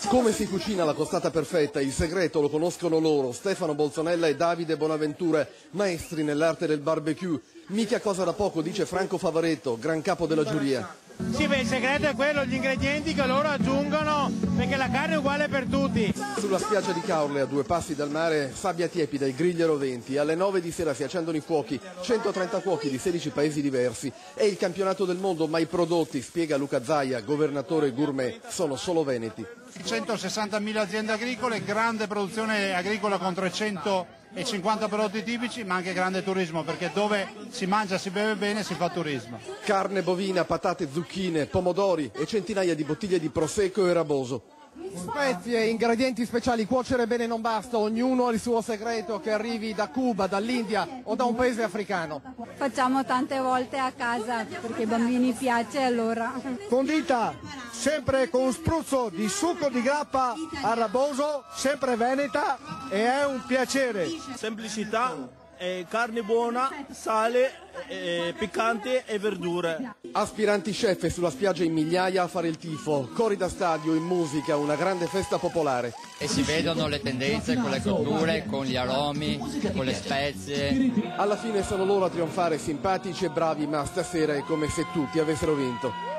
Come si cucina la costata perfetta? Il segreto lo conoscono loro, Stefano Bolzonella e Davide Bonaventura, maestri nell'arte del barbecue. Mica cosa da poco, dice Franco Favaretto, gran capo della giuria. Sì, beh, il segreto è quello, gli ingredienti che loro aggiungono, perché la carne è uguale per tutti. Sulla spiaggia di Caorle, a 2 passi dal mare, sabbia tiepida e griglie roventi. Alle 9 di sera si accendono i fuochi, 130 cuochi di 16 paesi diversi. È il campionato del mondo, ma i prodotti, spiega Luca Zaia, governatore gourmet, sono solo veneti. 160.000 aziende agricole, grande produzione agricola con 350 prodotti tipici, ma anche grande turismo, perché dove si mangia, si beve bene, si fa turismo. Carne bovina, patate, zucchine, pomodori e centinaia di bottiglie di prosecco e raboso. Spezie, ingredienti speciali, cuocere bene non basta, ognuno ha il suo segreto, che arrivi da Cuba, dall'India o da un paese africano. Facciamo tante volte a casa perché ai bambini piace, allora. Condita sempre con spruzzo di succo di grappa a raboso, sempre veneta, e è un piacere. Semplicità, carne buona, sale, piccante e verdure. Aspiranti chef sulla spiaggia in migliaia a fare il tifo, cori da stadio, in musica, una grande festa popolare. E si vedono le tendenze con le cotture, con gli aromi, con le spezie. Alla fine sono loro a trionfare, simpatici e bravi, ma stasera è come se tutti avessero vinto.